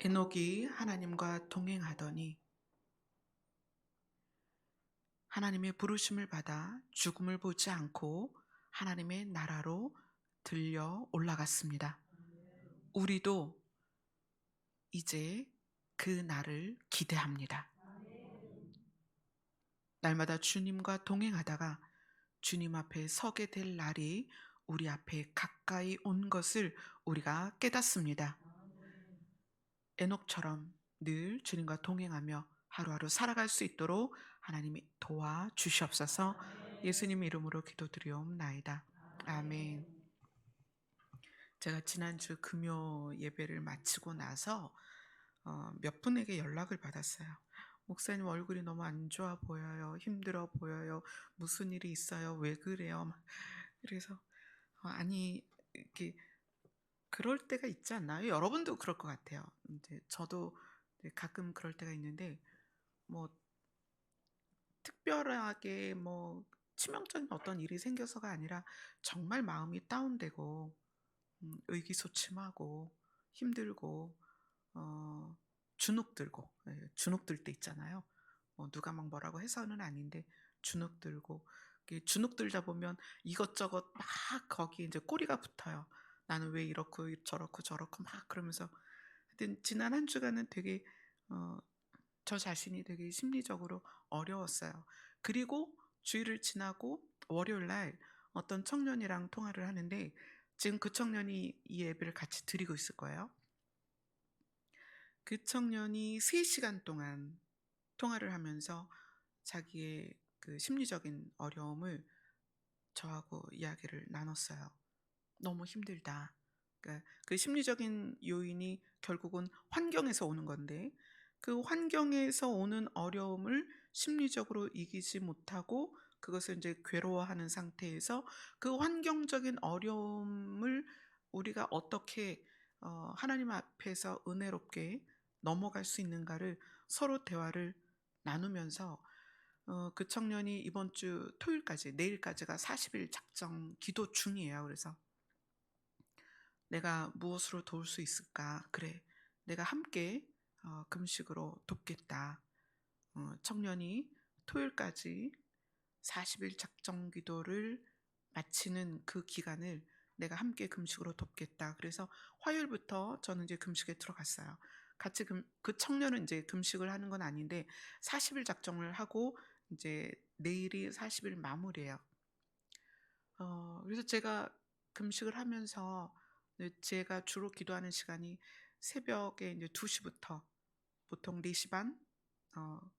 에녹이 하나님과 동행하더니 하나님의 부르심을 받아 죽음을 보지 않고 하나님의 나라로 들려 올라갔습니다. 우리도 이제 그 날을 기대합니다. 날마다 주님과 동행하다가 주님 앞에 서게 될 날이 우리 앞에 가까이 온 것을 우리가 깨닫습니다. 에녹처럼 늘 주님과 동행하며 하루하루 살아갈 수 있도록 하나님이 도와주시옵소서. 예수님 이름으로 기도드리옵나이다. 아멘. 제가 지난주 금요 예배를 마치고 나서 몇 분에게 연락을 받았어요. 목사님 얼굴이 너무 안 좋아 보여요. 힘들어 보여요. 무슨 일이 있어요? 왜 그래요? 막 그래서 아니 이렇게 그럴 때가 있지 않나요? 여러분도 그럴 것 같아요. 이제 저도 이제 가끔 그럴 때가 있는데 뭐 특별하게 뭐 치명적인 어떤 일이 생겨서가 아니라 정말 마음이 다운되고 의기소침하고 힘들고 어 주눅들고, 예, 주눅들 때 있잖아요. 뭐 누가 막 뭐라고 해서는 아닌데 주눅들고, 이게 주눅들다 보면 이것저것 막 거기에 이제 꼬리가 붙어요. 나는 왜 이렇고 저렇고 저렇고 막 그러면서 하여튼 지난 한 주간은 되게 어 저 자신이 되게 심리적으로 어려웠어요. 그리고 주일을 지나고 월요일 날 어떤 청년이랑 통화를 하는데 지금 그 청년이 이 예배를 같이 드리고 있을 거예요. 그 청년이 3 시간 동안 통화를 하면서 자기의 그 심리적인 어려움을 저하고 이야기를 나눴어요. "너무 힘들다." 그러니까 그 심리적인 요인이 결국은 환경에서 오는 건데 그 환경에서 오는 어려움을 심리적으로 이기지 못하고 그것을 인제 괴로워하는 상태에서 그 환경적인 어려움을 우리가 어떻게 하나님 앞에서 은혜롭게 넘어갈 수 있는가를 서로 대화를 나누면서 그 청년이 이번 주 토요일까지, 내일까지가 40일 작정 기도 중이에요. 그래서 "내가 무엇으로 도울 수 있을까? 그래, 내가 함께 금식으로 돕겠다." 청년이 토요일까지 40일 작정 기도를 마치는 그 기간을 "내가 함께 금식으로 돕겠다." 그래서 화요일부터 저는 이제 금식에 들어갔어요. 같이 그 청년은 이제 금식을 하는 건 아닌데 40일 작정을 하고 이제 내일이 40일 마무리예요. 그래서 제가 금식을 하면서 제가 주로 기도하는 시간이 새벽에 이제2 시부터 보통 4시 반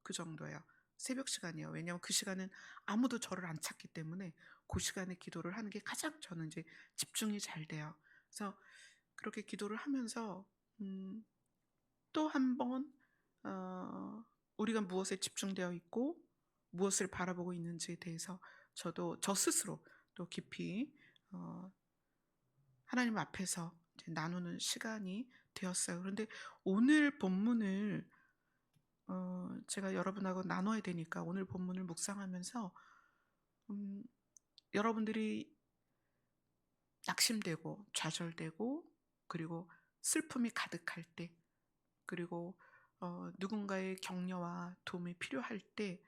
그 정도예요. 새벽 시간이에요. 왜냐하면 그 시간은 아무도 저를 안 찾기 때문에 그 시간에 기도를 하는 게 가장 저는 이제 집중이 잘 돼요. 그래서 그렇게 기도를 하면서 음 또 한 번 우리가 무엇에 집중되어 있고 무엇을 바라보고 있는지에 대해서 저도 저 스스로 또 깊이 어 하나님 앞에서 이제 나누는 시간이 되었어요. 그런데 오늘 본문을 제가 여러분하고 나눠야 되니까 오늘 본문을 묵상하면서 음 여러분들이 낙심되고 좌절되고 그리고 슬픔이 가득할 때, 그리고 누군가의 격려와 도움이 필요할 때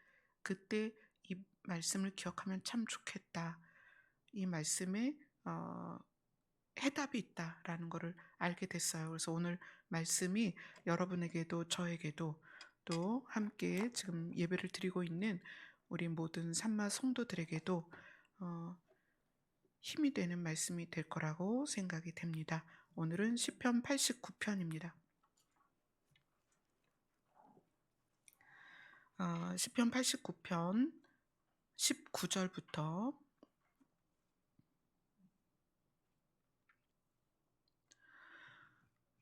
그때 이 말씀을 기억하면 참 좋겠다. 이 말씀에 어 '해답이 있다.'라는 거를 알게 됐어요. 그래서 오늘 말씀이 여러분에게도 저에게도 또 함께 지금 예배를 드리고 있는 우리 모든 산마 성도들에게도 어 힘이 되는 말씀이 될 거라고 생각이 됩니다. 오늘은 시편 89 편입니다. 시편 89편 19 절부터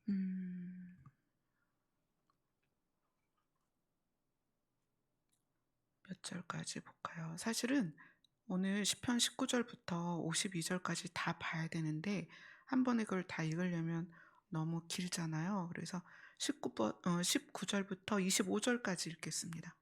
음 몇 절까지 볼까요? 사실은 오늘 시편 19 절부터 52 절까지 다 봐야 되는데 한 번에 그걸 다 읽으려면 너무 길잖아요. 그래서 19 절부터 25 절까지 읽겠습니다.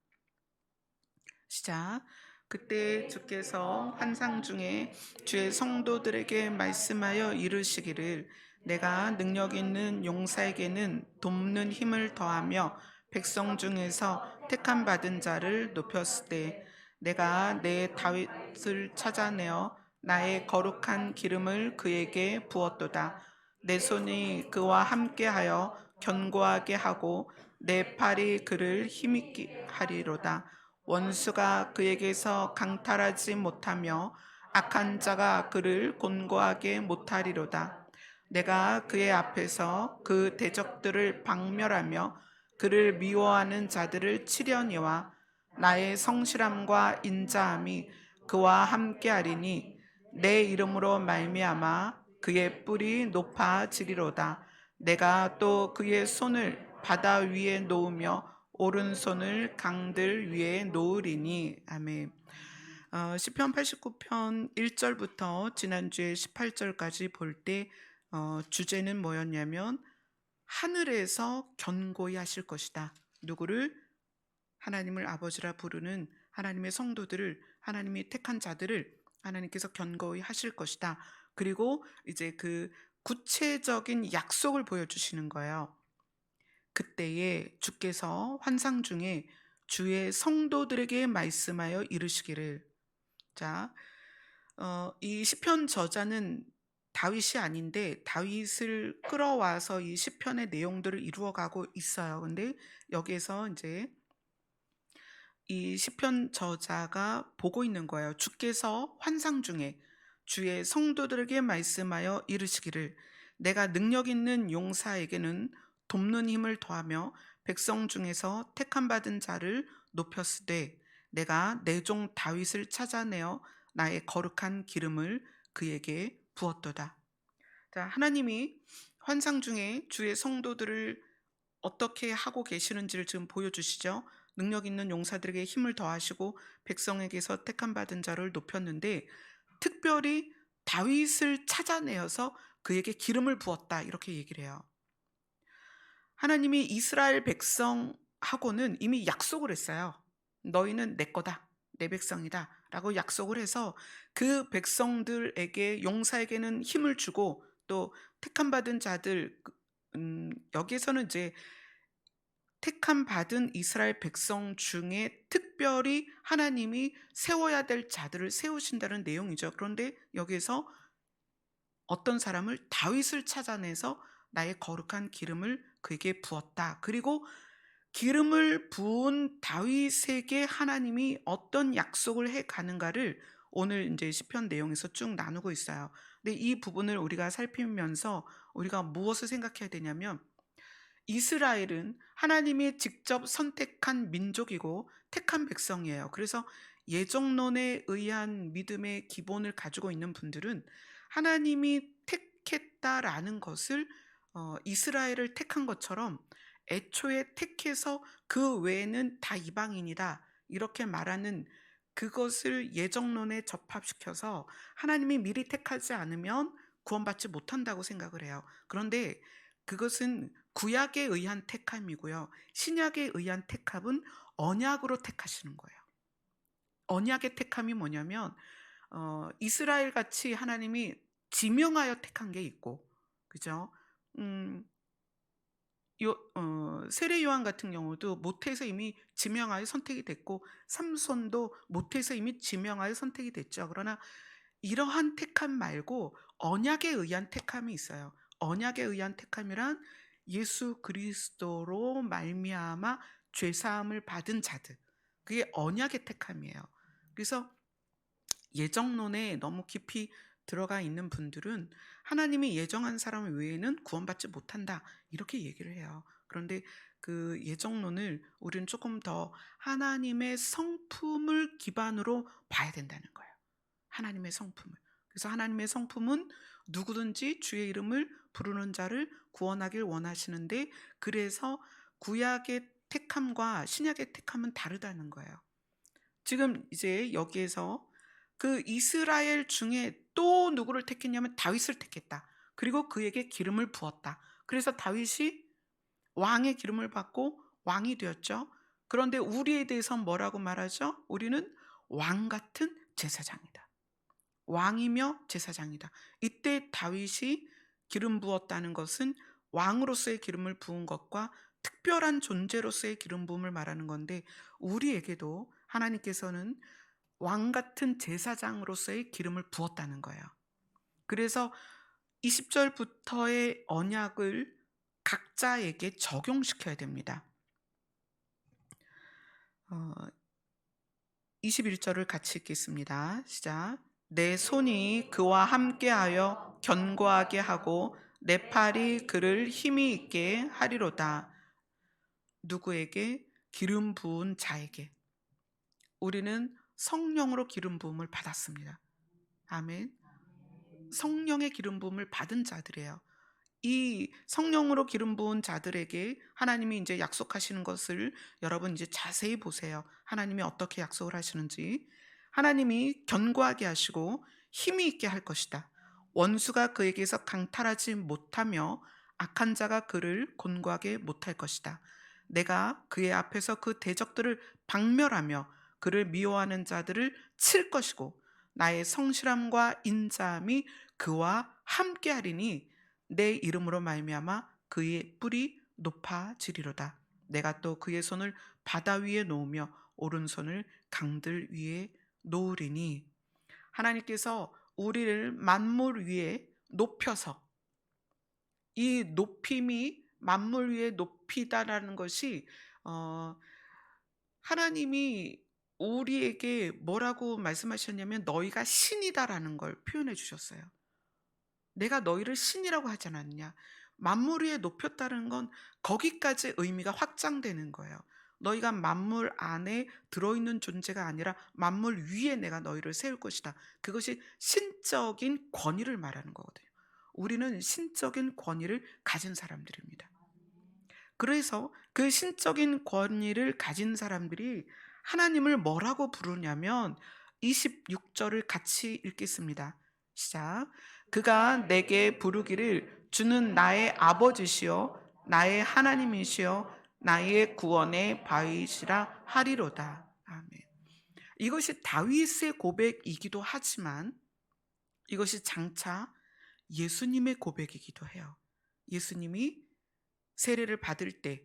시작. 그때 주께서 환상 중에 주의 성도들에게 말씀하여 이르시기를 내가 능력 있는 용사에게는 돕는 힘을 더하며 백성 중에서 택함 받은 자를 높였을 때 내가 내 다윗을 찾아내어 나의 거룩한 기름을 그에게 부었도다. 내 손이 그와 함께하여 견고하게 하고 내 팔이 그를 힘있게 하리로다. 원수가 그에게서 강탈하지 못하며 악한 자가 그를 곤고하게 못하리로다. 내가 그의 앞에서 그 대적들을 박멸하며 그를 미워하는 자들을 치려니와 나의 성실함과 인자함이 그와 함께하리니 내 이름으로 말미암아 그의 뿔이 높아지리로다. 내가 또 그의 손을 바다 위에 놓으며 오른손을 강들 위에 놓으리니. 아멘. 시편 89편 1절부터 지난주에 18절까지 볼 때 주제는 뭐였냐면 하늘에서 견고히 하실 것이다. 누구를? 하나님을 아버지라 부르는 하나님의 성도들을, 하나님이 택한 자들을 하나님께서 견고히 하실 것이다. 그리고 이제 그 구체적인 약속을 보여주시는 거예요. 그때에 주께서 환상 중에 주의 성도들에게 말씀하여 이르시기를. 자, 이 시편 저자는 다윗이 아닌데 다윗을 끌어와서 이 시편의 내용들을 이루어가고 있어요. 근데 여기에서 이제 이 시편 저자가 보고 있는 거예요. 주께서 환상 중에 주의 성도들에게 말씀하여 이르시기를 내가 능력 있는 용사에게는 돕는 힘을 더하며 백성 중에서 택함 받은 자를 높였으되 내가 내 종 다윗을 찾아내어 나의 거룩한 기름을 그에게 부었도다. 자, 하나님이 환상 중에 주의 성도들을 어떻게 하고 계시는지를 지금 보여주시죠. 능력 있는 용사들에게 힘을 더하시고 백성에게서 택함 받은 자를 높였는데 특별히 다윗을 찾아내어서 그에게 기름을 부었다 이렇게 얘기를 해요. 하나님이 이스라엘 백성하고는 이미 약속을 했어요. 너희는 내 거다. 내 백성이다. 라고 약속을 해서 그 백성들에게 용사에게는 힘을 주고 또 택함 받은 자들 여기에서는 이제 택함 받은 이스라엘 백성 중에 특별히 하나님이 세워야 될 자들을 세우신다는 내용이죠. 그런데 여기에서 어떤 사람을 다윗을 찾아내서 나의 거룩한 기름을 그에게 부었다. 그리고 기름을 부은 다윗에게 하나님이 어떤 약속을 해 가는가를 오늘 이제 시편 내용에서 쭉 나누고 있어요. 근데 이 부분을 우리가 살피면서 우리가 무엇을 생각해야 되냐면 이스라엘은 하나님이 직접 선택한 민족이고 택한 백성이에요. 그래서 예정론에 의한 믿음의 기본을 가지고 있는 분들은 하나님이 택했다라는 것을 이스라엘을 택한 것처럼 애초에 택해서 그 외에는 다 이방인이다 이렇게 말하는 그것을 예정론에 접합시켜서 하나님이 미리 택하지 않으면 구원받지 못한다고 생각을 해요. 그런데 그것은 구약에 의한 택함이고요. 신약에 의한 택함은 언약으로 택하시는 거예요. 언약의 택함이 뭐냐면 이스라엘 같이 하나님이 지명하여 택한 게 있고, 그죠? 음, 세례 요한 같은 경우도 모태에서 이미 지명하여 선택이 됐고, 삼손도 모태에서 이미 지명하여 선택이 됐죠. 그러나 이러한 택함 말고 언약에 의한 택함이 있어요. 언약에 의한 택함이란 예수 그리스도로 말미암아 죄 사함을 받은 자들. 그게 언약의 택함이에요. 그래서 예정론에 너무 깊이 들어가 있는 분들은 하나님이 예정한 사람 외에는 구원받지 못한다 이렇게 얘기를 해요. 그런데 그 예정론을 우리는 조금 더 하나님의 성품을 기반으로 봐야 된다는 거예요. 하나님의 성품을. 그래서 하나님의 성품은 누구든지 주의 이름을 부르는 자를 구원하길 원하시는데 그래서 구약의 택함과 신약의 택함은 다르다는 거예요. 지금 이제 여기에서 그 이스라엘 중에 또 누구를 택했냐면 다윗을 택했다. 그리고 그에게 기름을 부었다. 그래서 다윗이 왕의 기름을 받고 왕이 되었죠. 그런데 우리에 대해서 뭐라고 말하죠? 우리는 왕 같은 제사장이다. 왕이며 제사장이다. 이때 다윗이 기름 부었다는 것은 왕으로서의 기름을 부은 것과 특별한 존재로서의 기름 부음을 말하는 건데, 우리에게도 하나님께서는 왕 같은 제사장으로서의 기름을 부었다는 거예요. 그래서 20절부터의 언약을 각자에게 적용시켜야 됩니다. 21절을 같이 읽겠습니다. 시작. 내 손이 그와 함께하여 견고하게 하고 내 팔이 그를 힘이 있게 하리로다. 누구에게? 기름 부은 자에게. 우리는 성령으로 기름 부음을 받았습니다. 아멘. 성령의 기름 부음을 받은 자들이에요. 이 성령으로 기름 부은 자들에게 하나님이 이제 약속하시는 것을 여러분 이제 자세히 보세요. 하나님이 어떻게 약속을 하시는지. 하나님이 견고하게 하시고 힘이 있게 할 것이다. 원수가 그에게서 강탈하지 못하며 악한 자가 그를 곤고하게 못할 것이다. 내가 그의 앞에서 그 대적들을 박멸하며 그를 미워하는 자들을 칠 것이고 나의 성실함과 인자함이 그와 함께하리니 내 이름으로 말미암아 그의 뿔이 높아지리로다. 내가 또 그의 손을 바다 위에 놓으며 오른손을 강들 위에 놓으리니. 하나님께서 우리를 만물 위에 높여서, 이 높임이 만물 위에 높이다라는 것이 하나님이 우리에게 뭐라고 말씀하셨냐면 너희가 신이다라는 걸 표현해 주셨어요. 내가 너희를 신이라고 하지 않았냐. 만물 위에 높였다는 건 거기까지 의미가 확장되는 거예요. 너희가 만물 안에 들어있는 존재가 아니라 만물 위에 내가 너희를 세울 것이다. 그것이 신적인 권위를 말하는 거거든요. 우리는 신적인 권위를 가진 사람들입니다. 그래서 그 신적인 권위를 가진 사람들이 하나님을 뭐라고 부르냐면 26절을 같이 읽겠습니다. 시작. 그가 내게 부르기를 주는 나의 아버지시요 나의 하나님이시요 나의 구원의 바위시라 하리로다. 아멘. 이것이 다윗의 고백이기도 하지만 이것이 장차 예수님의 고백이기도 해요. 예수님이 세례를 받을 때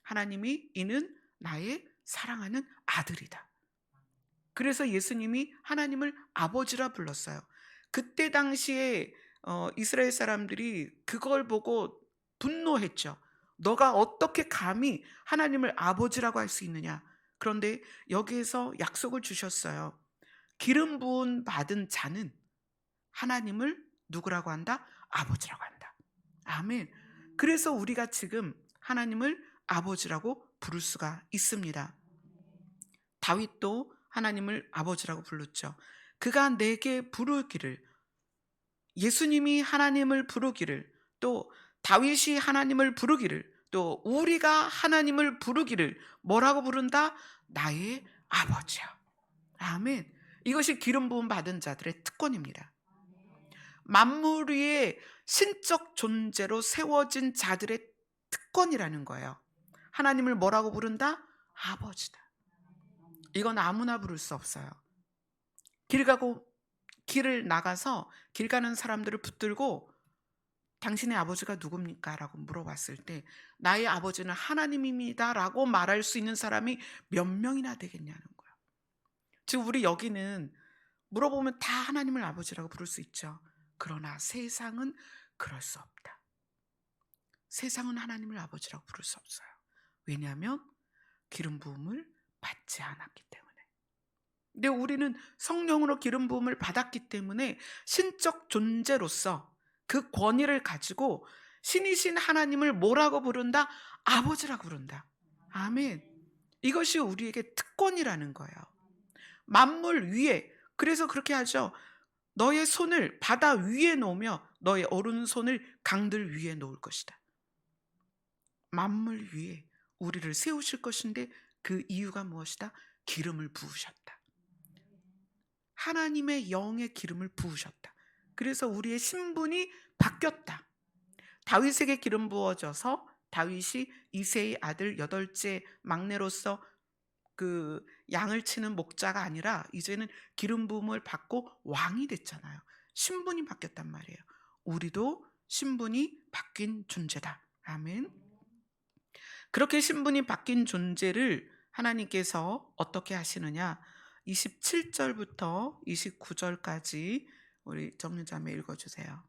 하나님이 이는 나의 사랑하는 아들이다. 그래서 예수님이 하나님을 아버지라 불렀어요. 그때 당시에 이스라엘 사람들이 그걸 보고 분노했죠. 너가 어떻게 감히 하나님을 아버지라고 할 수 있느냐. 그런데 여기에서 약속을 주셨어요. 기름 부은 받은 자는 하나님을 누구라고 한다? 아버지라고 한다. 아멘. 그래서 우리가 지금 하나님을 아버지라고 부를 수가 있습니다. 다윗도 하나님을 아버지라고 불렀죠. 그가 내게 부르기를, 예수님이 하나님을 부르기를, 또 다윗이 하나님을 부르기를, 또 우리가 하나님을 부르기를 뭐라고 부른다? 나의 아버지야. 아멘. 이것이 기름 부음 받은 자들의 특권입니다. 만물 위에 신적 존재로 세워진 자들의 특권이라는 거예요. 하나님을 뭐라고 부른다? 아버지다. 이건 아무나 부를 수 없어요. 길을 나가서 길 가는 사람들을 붙들고 당신의 아버지가 누굽니까? 라고 물어봤을 때 나의 아버지는 하나님입니다 라고 말할 수 있는 사람이 몇 명이나 되겠냐는 거예요. 즉 우리 여기는 물어보면 다 하나님을 아버지라고 부를 수 있죠. 그러나 세상은 그럴 수 없다. 세상은 하나님을 아버지라고 부를 수 없어요. 왜냐하면 기름 부음을 받지 않았기 때문에. 근데 우리는 성령으로 기름 부음을 받았기 때문에 신적 존재로서 그 권위를 가지고 신이신 하나님을 뭐라고 부른다? 아버지라고 부른다. 아멘. 이것이 우리에게 특권이라는 거예요. 만물 위에, 그래서 그렇게 하죠. 너의 손을 바다 위에 놓으며 너의 오른손을 강들 위에 놓을 것이다. 만물 위에 우리를 세우실 것인데 그 이유가 무엇이다? 기름을 부으셨다. 하나님의 영의 기름을 부으셨다. 그래서 우리의 신분이 바뀌었다. 다윗에게 기름 부어져서 다윗이 이새의 아들 여덟째 막내로서 그 양을 치는 목자가 아니라 이제는 기름 부음을 받고 왕이 됐잖아요. 신분이 바뀌었단 말이에요. 우리도 신분이 바뀐 존재다. 아멘. 그렇게 신분이 바뀐 존재를 하나님께서 어떻게 하시느냐? 27절부터 29절까지 우리 정유자매 읽어주세요.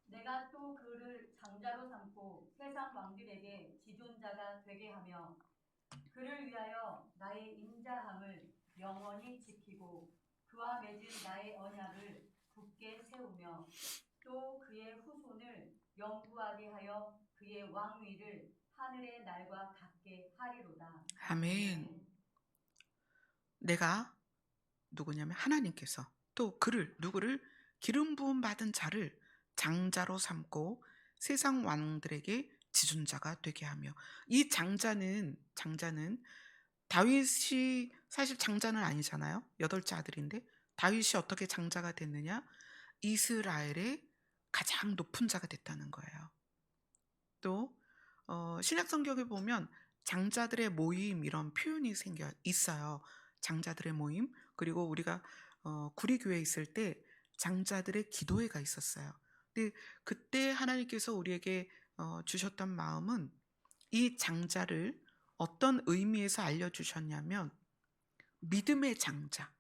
내가 또 그를 장자로 삼고 세상 왕들에게 지존자가 되게 하며 그를 위하여 나의 인자함을 영원히 지키고 그와 맺은 나의 언약을 굳게 세우며 또 그의 후손을 영구하게 하여 그의 왕위를 하늘의 날과 같게 하리로다. 아멘. 내가 누구냐면 하나님께서 또 그를 누구를 기름 부음 받은 자를 장자로 삼고 세상 왕들에게 지존자가 되게 하며, 이 장자는 다윗이 사실 장자는 아니잖아요. 8째 아들인데 다윗이 어떻게 장자가 됐느냐? 이스라엘의 가장 높은 자가 됐다는 거예요. 또 신약 성경에 보면 장자들의 모임 이런 표현이 생겨 있어요. 장자들의 모임. 그리고 우리가 구리교회에 있을 때 장자들의 기도회가 있었어요. 근데 그때 하나님께서 우리에게 주셨던 마음은 이 장자를 어떤 의미에서 알려주셨냐면 믿음의 장자,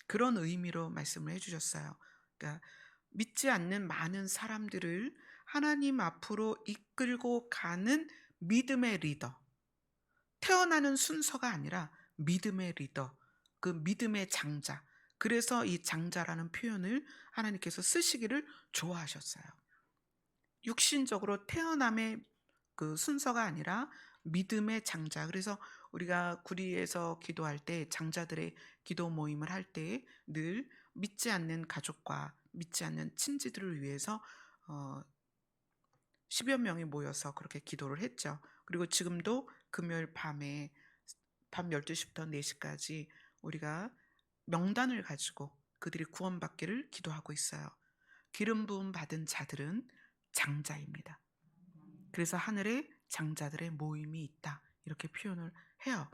그런 의미로 말씀을 해주셨어요. 그러니까 믿지 않는 많은 사람들을 하나님 앞으로 이끌고 가는 믿음의 리더, 태어나는 순서가 아니라 믿음의 리더, 그 믿음의 장자. 그래서 이 장자라는 표현을 하나님께서 쓰시기를 좋아하셨어요. 육신적으로 태어남의 그 순서가 아니라 믿음의 장자. 그래서 우리가 구리에서 기도할 때, 장자들의 기도 모임을 할 때 늘 믿지 않는 가족과 믿지 않는 친지들을 위해서 10여 명이 모여서 그렇게 기도를 했죠. 그리고 지금도 금요일 밤에 밤 12시부터 4시까지 우리가 명단을 가지고 그들이 구원받기를 기도하고 있어요. 기름 부음 받은 자들은 장자입니다. 그래서 하늘에 장자들의 모임이 있다, 이렇게 표현을 해요.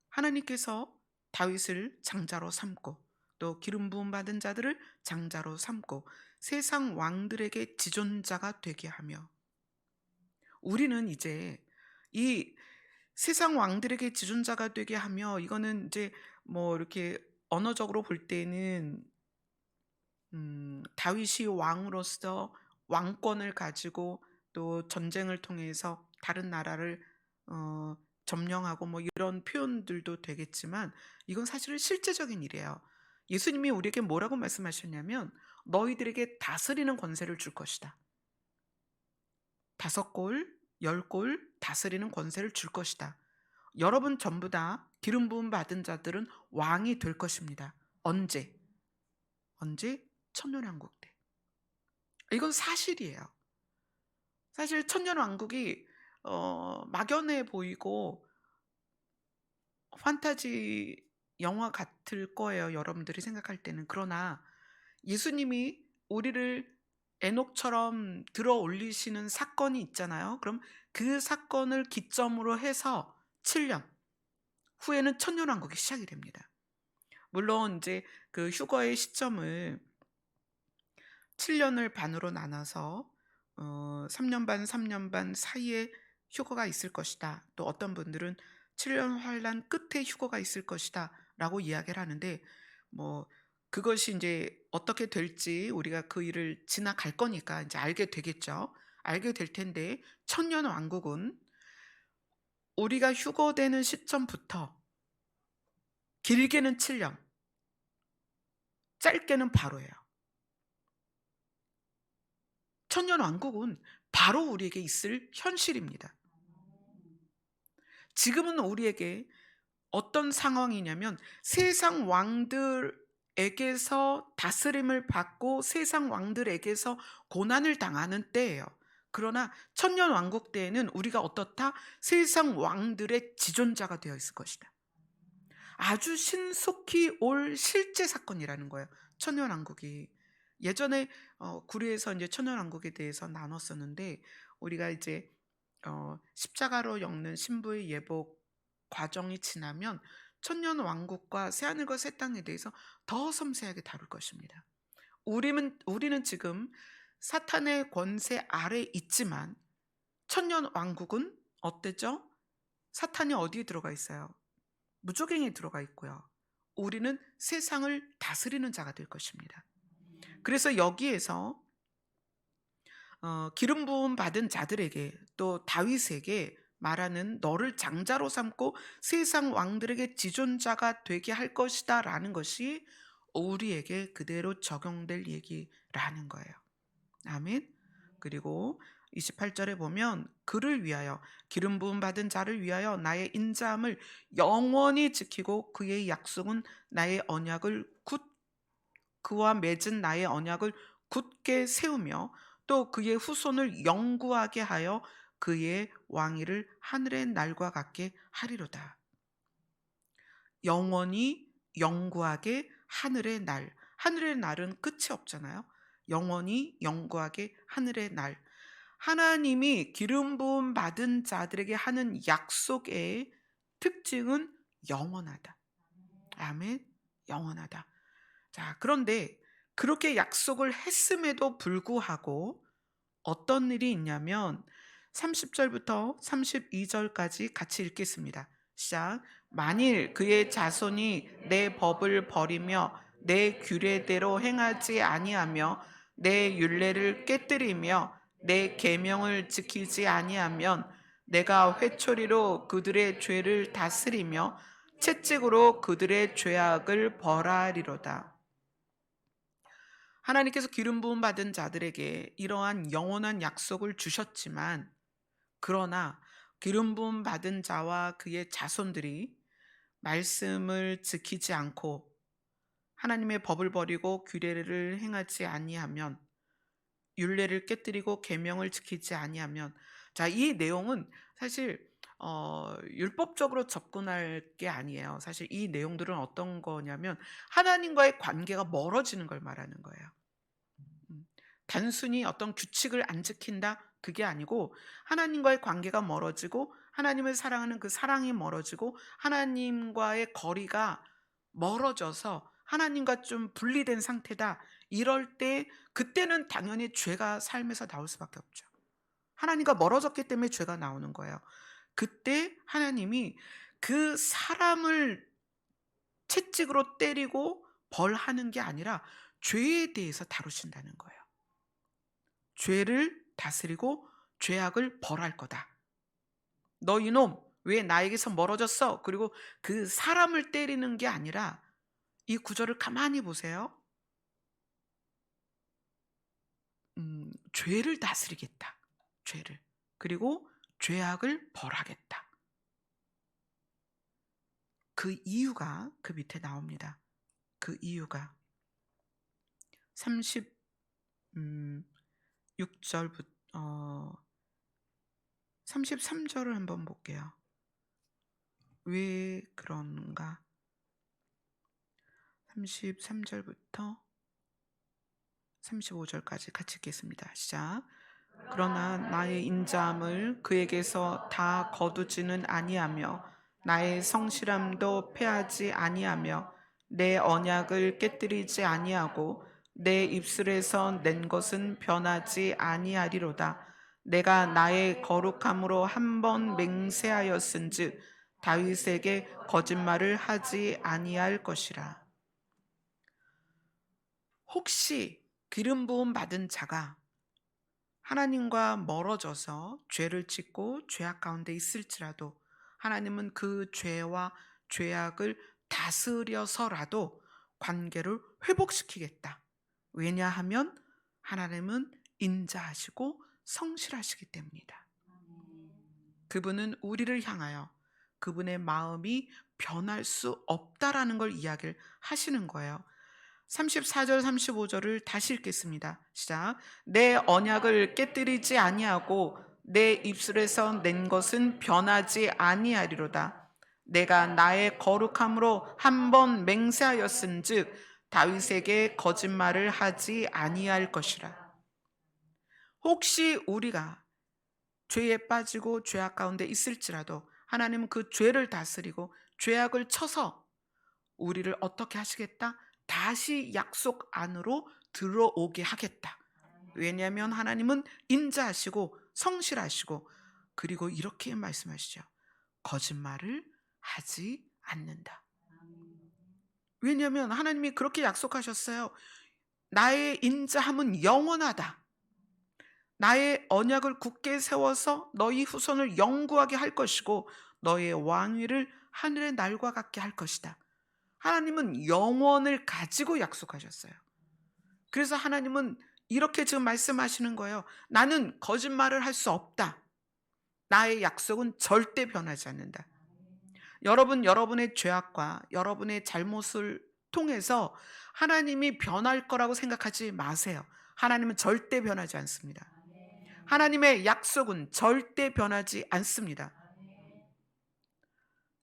하나님께서 다윗을 장자로 삼고 또 기름 부음 받은 자들을 장자로 삼고 세상 왕들에게 지존자가 되게 하며, 우리는 이제 이 세상 왕들에게 지존자가 되게 하며, 이거는 이제 뭐 이렇게 언어적으로 볼 때는 다윗이 왕으로서 왕권을 가지고 또 전쟁을 통해서 다른 나라를 점령하고 뭐 이런 표현들도 되겠지만, 이건 사실은 실제적인 일이에요. 예수님이 우리에게 뭐라고 말씀하셨냐면 너희들에게 다스리는 권세를 줄 것이다. 5골, 10골 다스리는 권세를 줄 것이다. 여러분 전부 다 기름 부음 받은 자들은 왕이 될 것입니다. 언제? 천년왕국 때. 이건 사실이에요. 사실 천년왕국이 막연해 보이고 판타지 영화 같을 거예요, 여러분들이 생각할 때는. 그러나 예수님이 우리를 에녹처럼 들어 올리시는 사건이 있잖아요. 그럼 그 사건을 기점으로 해서 7년 후에는 천년왕국이 시작이 됩니다. 물론 이제 그 휴거의 시점을 7년을 반으로 나눠서 3년 반, 3년 반 사이에 휴거가 있을 것이다. 또 어떤 분들은 7년 환란 끝에 휴거가 있을 것이다 라고 이야기를 하는데, 뭐 그것이 이제 어떻게 될지 우리가 그 일을 지나갈 거니까 이제 알게 되겠죠. 알게 될 텐데, 천년 왕국은 우리가 휴거되는 시점부터 길게는 7년, 짧게는 바로예요. 천년 왕국은 바로 우리에게 있을 현실입니다. 지금은 우리에게 어떤 상황이냐면 세상 왕들에게서 다스림을 받고 세상 왕들에게서 고난을 당하는 때예요. 그러나 천년 왕국 때에는 우리가 어떻다? 세상 왕들의 지존자가 되어 있을 것이다. 아주 신속히 올 실제 사건이라는 거예요, 천년 왕국이. 예전에 구리에서 이제 천년 왕국에 대해서 나눴었는데, 우리가 이제 십자가로 엮는 신부의 예복 과정이 지나면 천년 왕국과 새하늘과 새 땅에 대해서 더 섬세하게 다룰 것입니다. 우리는 지금 사탄의 권세 아래 있지만 천년 왕국은 어때죠? 사탄이 어디에 들어가 있어요? 무저갱이에 들어가 있고요. 우리는 세상을 다스리는 자가 될 것입니다. 그래서 여기에서 기름 부음 받은 자들에게 또 다윗에게 말하는 너를 장자로 삼고 세상 왕들에게 지존자가 되게 할 것이다 라는 것이 우리에게 그대로 적용될 얘기라는 거예요. 아멘. 그리고 28절에 보면 그를 위하여 기름 부음 받은 자를 위하여 나의 인자함을 영원히 지키고 그의 약속은 나의 언약을 그와 맺은 나의 언약을 굳게 세우며 또 그의 후손을 영구하게 하여 그의 왕위를 하늘의 날과 같게 하리로다. 영원히 영구하게 하늘의 날. 하늘의 날은 끝이 없잖아요. 영원히 영구하게 하늘의 날. 하나님이 기름 부음 받은 자들에게 하는 약속의 특징은 영원하다. 아멘. 영원하다. 자, 그런데 그렇게 약속을 했음에도 불구하고 어떤 일이 있냐면 30절부터 32절까지 같이 읽겠습니다. 시작. 만일 그의 자손이 내 법을 버리며 내 규례대로 행하지 아니하며 내 율례를 깨뜨리며 내 계명을 지키지 아니하면 내가 회초리로 그들의 죄를 다스리며 채찍으로 그들의 죄악을 벌하리로다. 하나님께서 기름 부음 받은 자들에게 이러한 영원한 약속을 주셨지만 그러나 기름 부음 받은 자와 그의 자손들이 말씀을 지키지 않고 하나님의 법을 버리고 규례를 행하지 아니하면 율례를 깨뜨리고 계명을 지키지 아니하면 자, 이 내용은 사실 율법적으로 접근할 게 아니에요. 사실 이 내용들은 어떤 거냐면 하나님과의 관계가 멀어지는 걸 말하는 거예요. 단순히 어떤 규칙을 안 지킨다 그게 아니고 하나님과의 관계가 멀어지고 하나님을 사랑하는 그 사랑이 멀어지고 하나님과의 거리가 멀어져서 하나님과 좀 분리된 상태다. 이럴 때 그때는 당연히 죄가 삶에서 나올 수밖에 없죠. 하나님과 멀어졌기 때문에 죄가 나오는 거예요. 그때 하나님이 그 사람을 채찍으로 때리고 벌하는 게 아니라 죄에 대해서 다루신다는 거예요. 죄를 다스리고 죄악을 벌할 거다. 너 이놈 왜 나에게서 멀어졌어? 그리고 그 사람을 때리는 게 아니라 이 구절을 가만히 보세요. 죄를 다스리겠다. 죄를. 그리고 죄악을 벌하겠다. 그 이유가 그 밑에 나옵니다. 그 이유가 36절부터 33절을 한번 볼게요. 왜 그런가? 33절부터 35절까지 같이 읽겠습니다. 시작. 그러나 나의 인자함을 그에게서 다 거두지는 아니하며 나의 성실함도 패하지 아니하며 내 언약을 깨뜨리지 아니하고 내 입술에서 낸 것은 변하지 아니하리로다. 내가 나의 거룩함으로 한 번 맹세하였은즉 다윗에게 거짓말을 하지 아니할 것이라. 혹시 기름 부음 받은 자가 하나님과 멀어져서 죄를 짓고 죄악 가운데 있을지라도 하나님은 그 죄와 죄악을 다스려서라도 관계를 회복시키겠다. 왜냐하면 하나님은 인자하시고 성실하시기 때문이다. 그분은 우리를 향하여 그분의 마음이 변할 수 없다라는 걸 이야기를 하시는 거예요. 34절 35절을 다시 읽겠습니다. 시작. 내 언약을 깨뜨리지 아니하고 내 입술에서 낸 것은 변하지 아니하리로다. 내가 나의 거룩함으로 한 번 맹세하였은즉 다윗에게 거짓말을 하지 아니할 것이라. 혹시 우리가 죄에 빠지고 죄악 가운데 있을지라도 하나님은 그 죄를 다스리고 죄악을 쳐서 우리를 어떻게 하시겠다? 다시 약속 안으로 들어오게 하겠다. 왜냐하면 하나님은 인자하시고 성실하시고, 그리고 이렇게 말씀하시죠. 거짓말을 하지 않는다. 왜냐하면 하나님이 그렇게 약속하셨어요. 나의 인자함은 영원하다. 나의 언약을 굳게 세워서 너희 후손을 영구하게 할 것이고 너의 왕위를 하늘의 날과 같게 할 것이다. 하나님은 영원을 가지고 약속하셨어요. 그래서 하나님은 이렇게 지금 말씀하시는 거예요. 나는 거짓말을 할 수 없다. 나의 약속은 절대 변하지 않는다. 여러분, 여러분의 죄악과 여러분의 잘못을 통해서 하나님이 변할 거라고 생각하지 마세요. 하나님은 절대 변하지 않습니다. 하나님의 약속은 절대 변하지 않습니다.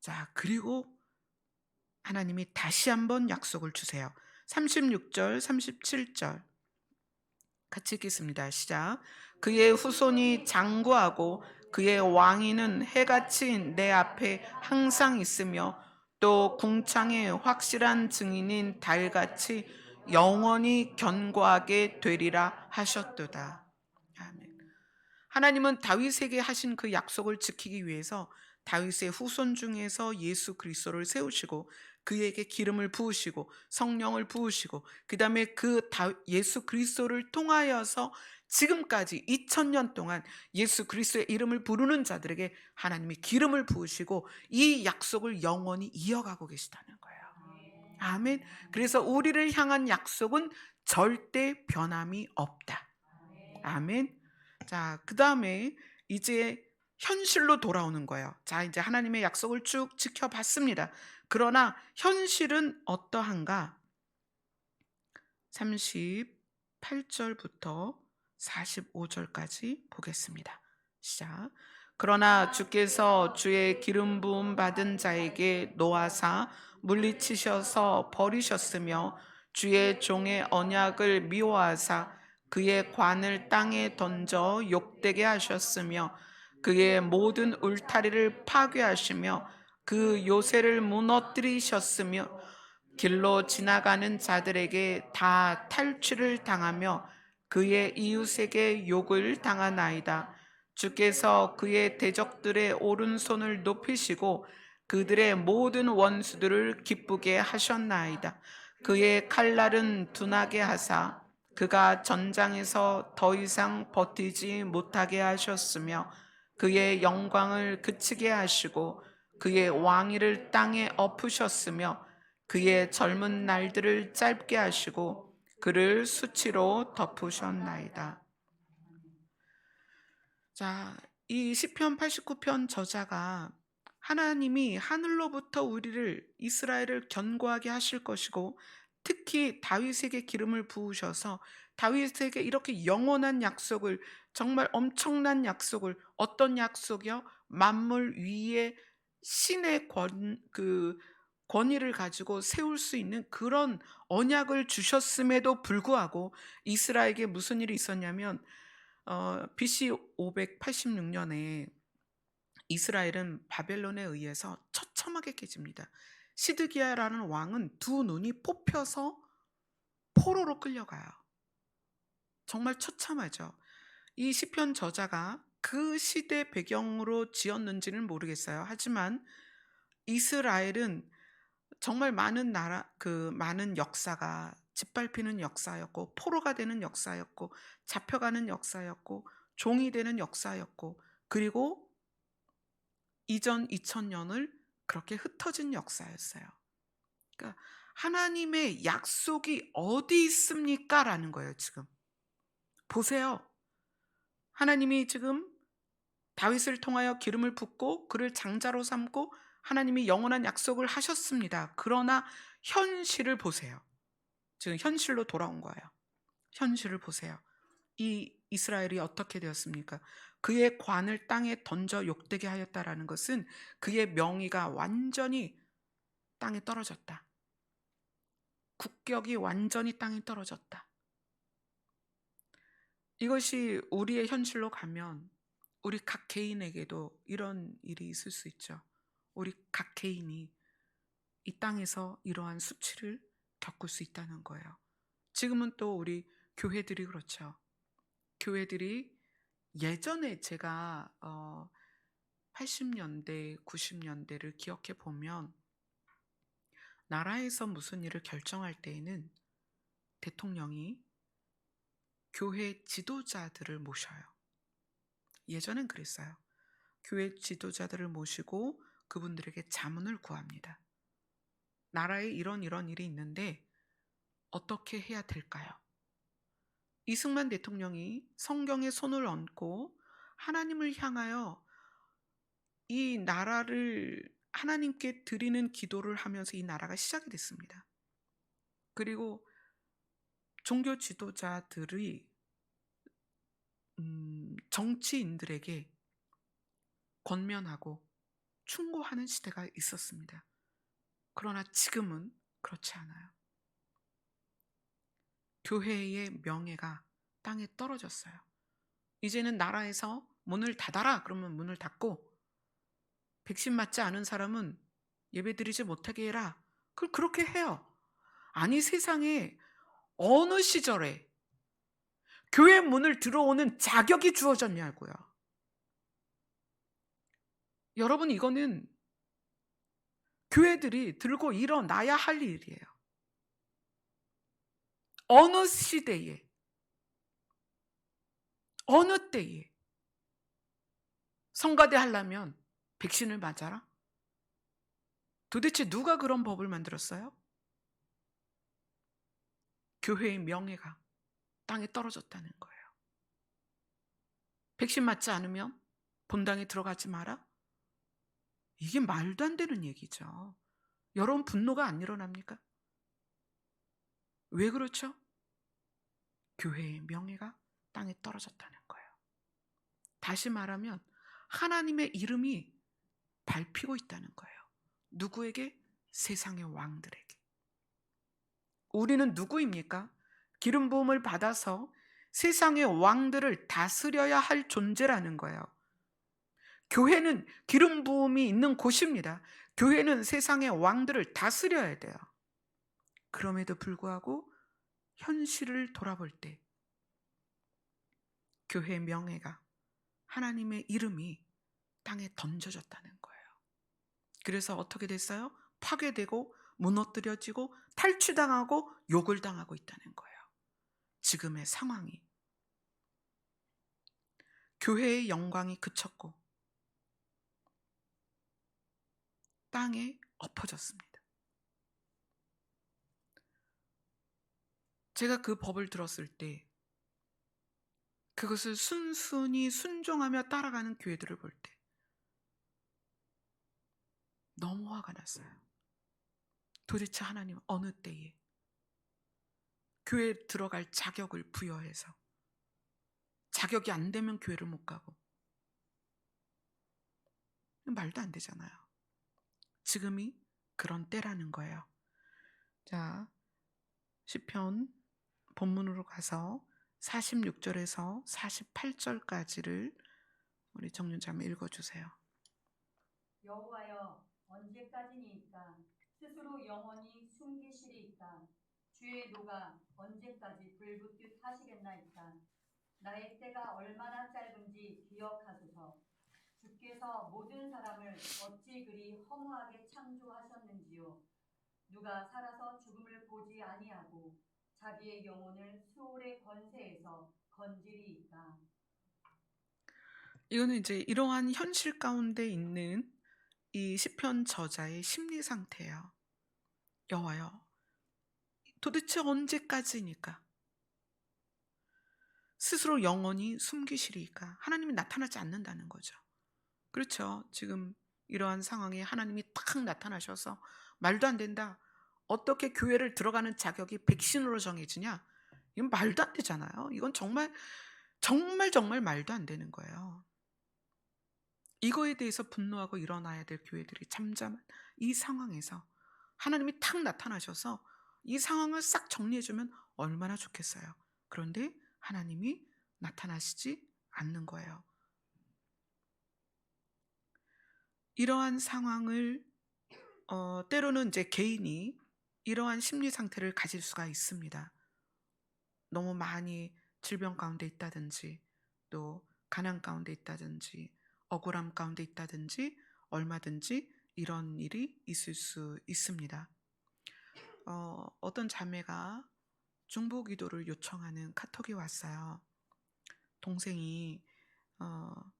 자, 그리고 하나님이 다시 한번 약속을 주세요. 36절, 37절 같이 읽겠습니다. 시작. 그의 후손이 장구하고 그의 왕위는 해같이 내 앞에 항상 있으며 또 궁창의 확실한 증인인 달같이 영원히 견고하게 되리라 하셨도다. 아멘. 하나님은 다윗에게 하신 그 약속을 지키기 위해서 다윗의 후손 중에서 예수 그리스도를 세우시고 그에게 기름을 부으시고 성령을 부으시고, 그 다음에 예수 그리스도를 통하여서 지금까지 2000년 동안 예수 그리스도의 이름을 부르는 자들에게 하나님이 기름을 부으시고 이 약속을 영원히 이어가고 계시다는 거예요. 아멘. 그래서 우리를 향한 약속은 절대 변함이 없다. 아멘. 자, 그 다음에 이제 현실로 돌아오는 거예요. 자, 이제 하나님의 약속을 쭉 지켜봤습니다. 그러나 현실은 어떠한가? 38절부터 45절까지 보겠습니다. 시작. 그러나 주께서 주의 기름 부음 받은 자에게 노하사 물리치셔서 버리셨으며 주의 종의 언약을 미워하사 그의 관을 땅에 던져 욕되게 하셨으며 그의 모든 울타리를 파괴하시며 그 요새를 무너뜨리셨으며 길로 지나가는 자들에게 다 탈취를 당하며 그의 이웃에게 욕을 당하나이다. 주께서 그의 대적들의 오른손을 높이시고 그들의 모든 원수들을 기쁘게 하셨나이다. 그의 칼날은 둔하게 하사 그가 전장에서 더 이상 버티지 못하게 하셨으며 그의 영광을 그치게 하시고 그의 왕위를 땅에 엎으셨으며 그의 젊은 날들을 짧게 하시고 그를 수치로 덮으셨나이다. 자, 이 시편 89편 저자가 하나님이 하늘로부터 우리를 이스라엘을 견고하게 하실 것이고 특히 다윗에게 기름을 부으셔서 다윗에게 이렇게 영원한 약속을, 정말 엄청난 약속을, 어떤 약속이요? 만물 위에 신의 권위를 가지고 세울 수 있는 그런 언약을 주셨음에도 불구하고 이스라엘에게 무슨 일이 있었냐면 BC 586년에 이스라엘은 바벨론에 의해서 처참하게 깨집니다. 시드기야라는 왕은 두 눈이 뽑혀서 포로로 끌려가요. 정말 처참하죠. 이 시편 저자가 그 시대 배경으로 지었는지는 모르겠어요. 하지만 이스라엘은 정말 많은 역사가 짓밟히는 역사였고 포로가 되는 역사였고 잡혀가는 역사였고 종이 되는 역사였고, 그리고 이전 2000년을 그렇게 흩어진 역사였어요. 그러니까 하나님의 약속이 어디 있습니까? 라는 거예요. 지금 보세요. 하나님이 지금 다윗을 통하여 기름을 붓고 그를 장자로 삼고 하나님이 영원한 약속을 하셨습니다. 그러나 현실을 보세요. 지금 현실로 돌아온 거예요. 현실을 보세요. 이 이스라엘이 어떻게 되었습니까? 그의 관을 땅에 던져 욕되게 하였다라는 것은 그의 명의가 완전히 땅에 떨어졌다. 국격이 완전히 땅에 떨어졌다. 이것이 우리의 현실로 가면 우리 각 개인에게도 이런 일이 있을 수 있죠. 우리 각 개인이 이 땅에서 이러한 수치를 겪을 수 있다는 거예요. 지금은 또 우리 교회들이 그렇죠. 교회들이 예전에 제가 80년대, 90년대를 기억해 보면 나라에서 무슨 일을 결정할 때에는 대통령이 교회 지도자들을 모셔요. 예전엔 그랬어요. 교회 지도자들을 모시고 그분들에게 자문을 구합니다. 나라에 이런 일이 있는데 어떻게 해야 될까요? 이승만 대통령이 성경에 손을 얹고 하나님을 향하여 이 나라를 하나님께 드리는 기도를 하면서 이 나라가 시작이 됐습니다. 그리고 종교 지도자들이 정치인들에게 권면하고 충고하는 시대가 있었습니다. 그러나 지금은 그렇지 않아요. 교회의 명예가 땅에 떨어졌어요. 이제는 나라에서 문을 닫아라 그러면 문을 닫고, 백신 맞지 않은 사람은 예배드리지 못하게 해라, 그걸 그렇게 해요. 아니, 세상에 어느 시절에 교회 문을 들어오는 자격이 주어졌냐고요. 여러분, 이거는 교회들이 들고 일어나야 할 일이에요. 어느 시대에, 어느 때에 성가대 하려면 백신을 맞아라? 도대체 누가 그런 법을 만들었어요? 교회의 명예가 땅에 떨어졌다는 거예요. 백신 맞지 않으면 본당에 들어가지 마라? 이게 말도 안 되는 얘기죠. 여러분, 분노가 안 일어납니까? 왜 그렇죠? 교회의 명예가 땅에 떨어졌다는 거예요. 다시 말하면 하나님의 이름이 밟히고 있다는 거예요. 누구에게? 세상의 왕들에게. 우리는 누구입니까? 기름 부음을 받아서 세상의 왕들을 다스려야 할 존재라는 거예요. 교회는 기름 부음이 있는 곳입니다. 교회는 세상의 왕들을 다스려야 돼요. 그럼에도 불구하고 현실을 돌아볼 때 교회의 명예가, 하나님의 이름이 땅에 던져졌다는 거예요. 그래서 어떻게 됐어요? 파괴되고 무너뜨려지고 탈취당하고 욕을 당하고 있다는 거예요. 지금의 상황이. 교회의 영광이 그쳤고 땅에 엎어졌습니다. 제가 그 법을 들었을 때, 그것을 순순히 순종하며 따라가는 교회들을 볼 때 너무 화가 났어요. 도대체 하나님 어느 때에 교회에 들어갈 자격을 부여해서, 자격이 안 되면 교회를 못 가고, 말도 안 되잖아요. 지금이 그런 때라는 거예요. 자, 시편 본문으로 가서 46절에서 48절까지를 우리 정윤자매 읽어주세요. 여호와여, 언제까지니이까? 스스로 영원히 숨기시리이까? 주의 노가 언제까지 불붙듯 하시겠나이까? 나의 때가 얼마나 짧은지 기억하소서. 주께서 모든 사람을 어찌 그리 허무하게 창조하셨는지요. 누가 살아서 죽음을 보지 아니하고 자기의 영혼을 수월의 권세에서 건지리이까? 이거는 이제 이러한 현실 가운데 있는 이 시편 저자의 심리 상태예요. 여호와여, 도대체 언제까지니까? 스스로 영원히 숨기시리이까? 하나님이 나타나지 않는다는 거죠. 그렇죠. 지금 이러한 상황에 하나님이 탁 나타나셔서 말도 안 된다, 어떻게 교회를 들어가는 자격이 백신으로 정해지냐? 이건 말도 안 되잖아요. 이건 정말 말도 안 되는 거예요. 이거에 대해서 분노하고 일어나야 될 교회들이 잠잠한 이 상황에서 하나님이 탁 나타나셔서 이 상황을 싹 정리해주면 얼마나 좋겠어요. 그런데 하나님이 나타나시지 않는 거예요. 이러한 상황을 때로는 이제 개인이 이러한 심리 상태를 가질 수가 있습니다. 너무 많이 질병 가운데 있다든지, 또 가난 가운데 있다든지, 억울함 가운데 있다든지, 얼마든지 이런 일이 있을 수 있습니다. 어떤 자매가 중보 기도를 요청하는 카톡이 왔어요. 동생이 어,